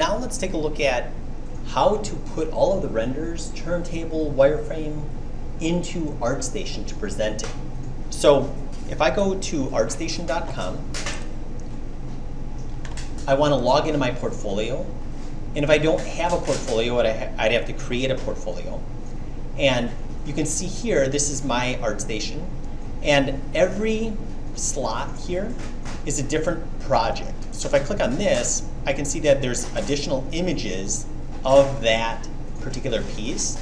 now let's take a look at how to put all of the renders, turntable, wireframe into ArtStation to present it. So if I go to artstation.com, I want to log into my portfolio. And if I don't have a portfolio, I'd have to create a portfolio. And you can see here, this is my ArtStation. And every slot here is a different project. So if I click on this, I can see that there's additional images of that particular piece.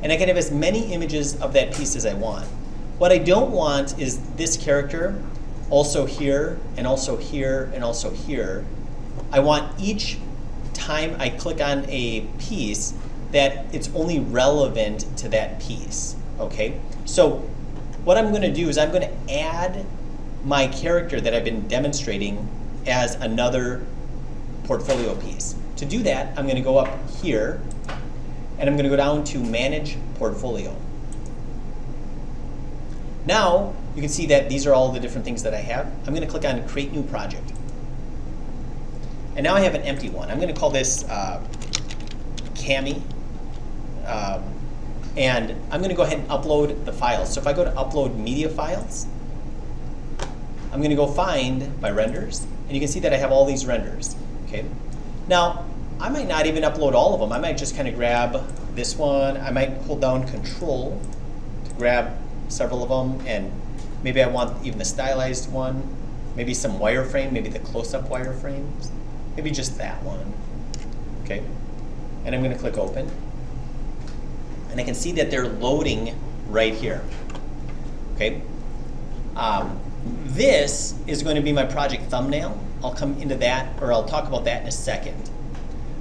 And I can have as many images of that piece as I want. What I don't want is this character also here, and also here, and also here. I want each time I click on a piece that it's only relevant to that piece, okay? So what I'm gonna do is I'm gonna add my character that I've been demonstrating as another portfolio piece. To do that, I'm gonna go up here and I'm gonna go down to Manage Portfolio. Now, you can see that these are all the different things that I have. I'm gonna click on Create New Project. And now I have an empty one. I'm gonna call this Cami. And I'm gonna go ahead and upload the files. So if I go to Upload Media Files, I'm gonna go find my renders. And you can see that I have all these renders, okay? Now, I might not even upload all of them. I might just kind of grab this one. I might hold down Control to grab several of them. And maybe I want even the stylized one. Maybe some wireframe, maybe the close-up wireframes. Maybe just that one, okay? And I'm gonna click Open. And I can see that they're loading right here, okay? This is going to be my project thumbnail. I'll come into that, or I'll talk about that in a second.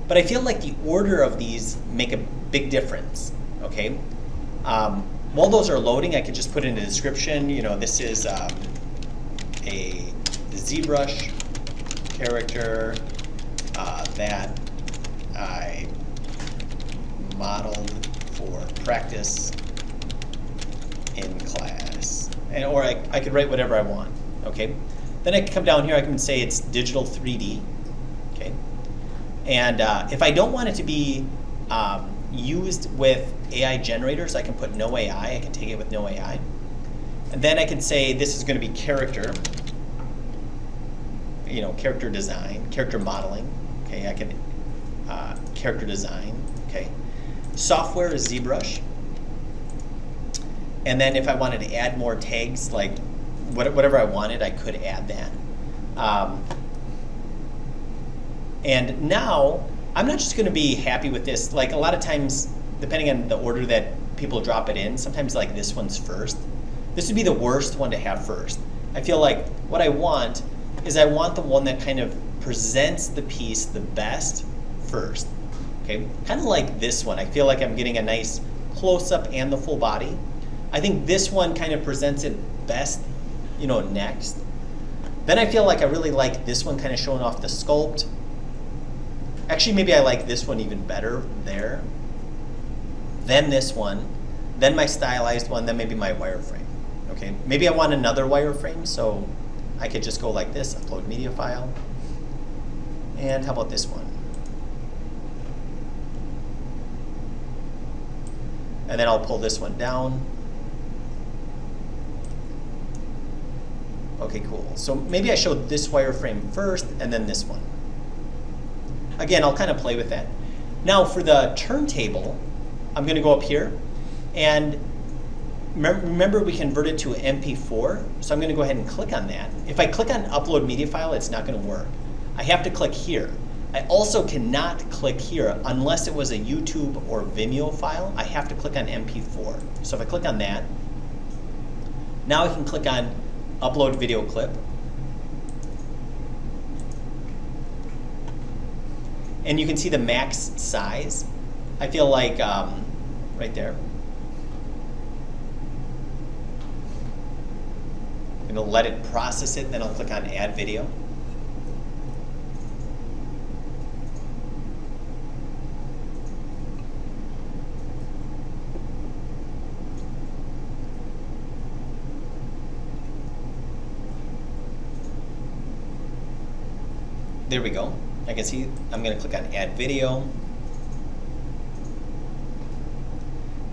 But I feel like the order of these make a big difference, okay? While those are loading, I could just put in a description, you know, this is a ZBrush character that I modeled for practice in class. And, or I could write whatever I want, okay? Then I can come down here, I can say it's digital 3D, okay? And if I don't want it to be used with AI generators, I can put no AI, I can take it with no AI. And then I can say this is gonna be character, you know, character design, character modeling, okay? I can, character design, okay? Software is ZBrush. And then if I wanted to add more tags, like whatever I wanted, I could add that. And now, I'm not just gonna be happy with this. Like a lot of times, depending on the order that people drop it in, sometimes like this one's first. This would be the worst one to have first. I feel like what I want is I want the one that kind of presents the piece the best first. Okay, kind of like this one. I feel like I'm getting a nice close-up and the full body. I think this one kind of presents it best, you know, next. Then I feel like I really like this one kind of showing off the sculpt. Actually, maybe I like this one even better there. Then this one, then my stylized one, then maybe my wireframe. Okay, maybe I want another wireframe, so I could just go like this, upload media file. And how about this one? And then I'll pull this one down. Okay, cool. So maybe I showed this wireframe first and then this one. Again, I'll kind of play with that. Now for the turntable, I'm going to go up here. And remember we converted to an MP4. So I'm going to go ahead and click on that. If I click on Upload Media File, it's not going to work. I have to click here. I also cannot click here unless it was a YouTube or Vimeo file. I have to click on MP4. So if I click on that, now I can click on Upload Video Clip. And you can see the max size. I feel like right there. I'm going to let it process it, then I'll click on Add Video. There we go. I can see I'm going to click on Add Video.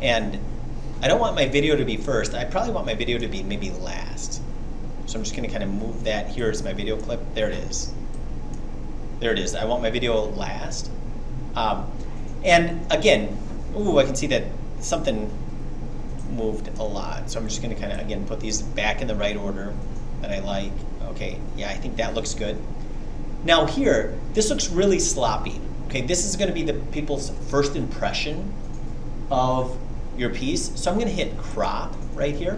And I don't want my video to be first. I probably want my video to be maybe last. So I'm just going to kind of move that. Here's my video clip. There it is. There it is. I want my video last. And again, ooh, I can see that something moved a lot. So I'm just going to kind of, again, put these back in the right order that I like. Okay, yeah, I think that looks good. Now here, this looks really sloppy. Okay, this is going to be the people's first impression of your piece. So I'm going to hit crop right here.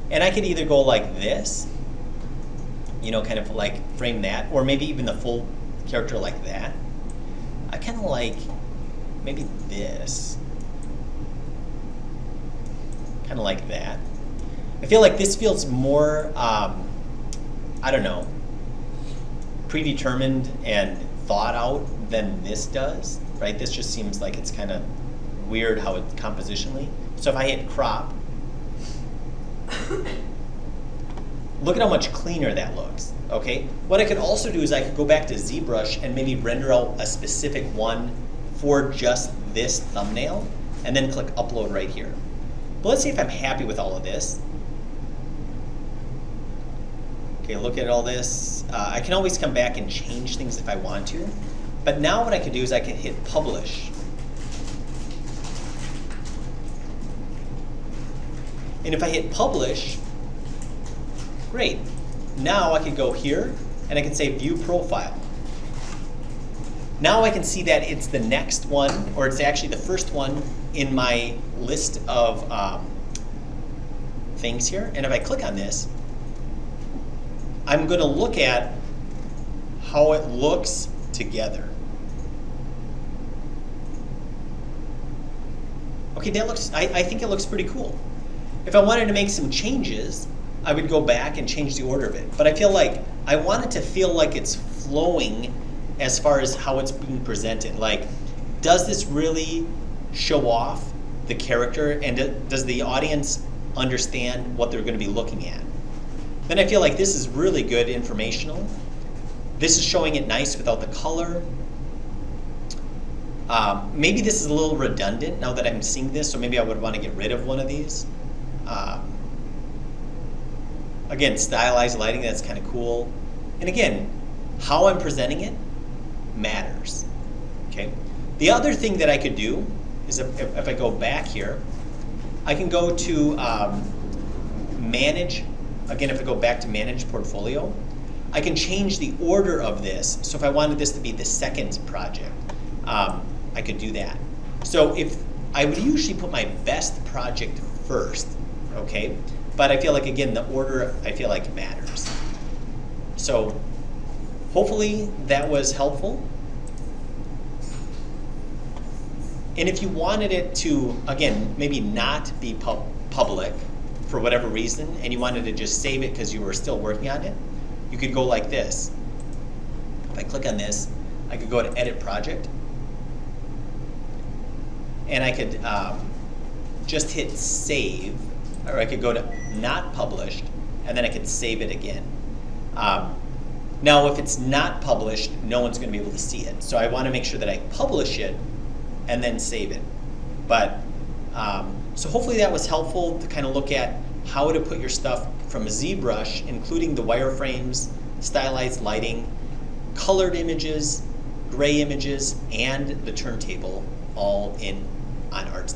And I could either go like this, you know, kind of like frame that, or maybe even the full character like that. I kind of like maybe this. Kind of like that. I feel like this feels more, I don't know, predetermined and thought out than this does, right? This just seems like it's kind of weird how it's compositionally. So if I hit crop, look at how much cleaner that looks, okay? What I could also do is I could go back to ZBrush and maybe render out a specific one for just this thumbnail, and then click upload right here. But let's see if I'm happy with all of this. Okay, look at all this. I can always come back and change things if I want to. But now what I could do is I can hit publish. And if I hit publish, great. Now I could go here and I can say view profile. Now I can see that it's the next one, or it's actually the first one in my list of things here. And if I click on this, I'm going to look at how it looks together. Okay, that looks, I think it looks pretty cool. If I wanted to make some changes, I would go back and change the order of it. But I feel like I want it to feel like it's flowing as far as how it's being presented. Like, does this really show off the character, and does the audience understand what they're going to be looking at? Then I feel like this is really good informational. This is showing it nice without the color. Maybe this is a little redundant now that I'm seeing this, so maybe I would want to get rid of one of these. Again, stylized lighting, that's kind of cool. And again, how I'm presenting it matters. Okay. The other thing that I could do is if I go back here, I can go to manage. Again, if I go back to manage portfolio, I can change the order of this. So if I wanted this to be the second project, I could do that. So if I would usually put my best project first, okay? But I feel like, again, the order I feel like matters. So hopefully that was helpful. And if you wanted it to, again, maybe not be public for whatever reason, and you wanted to just save it because you were still working on it, you could go like this. If I click on this, I could go to Edit Project, and I could just hit Save, or I could go to Not Published, and then I could save it again. Now, if it's not published, no one's going to be able to see it. So I want to make sure that I publish it and then save it. But so hopefully that was helpful to kind of look at how to put your stuff from ZBrush, including the wireframes, stylized lighting, colored images, gray images, and the turntable all in on ArtStation.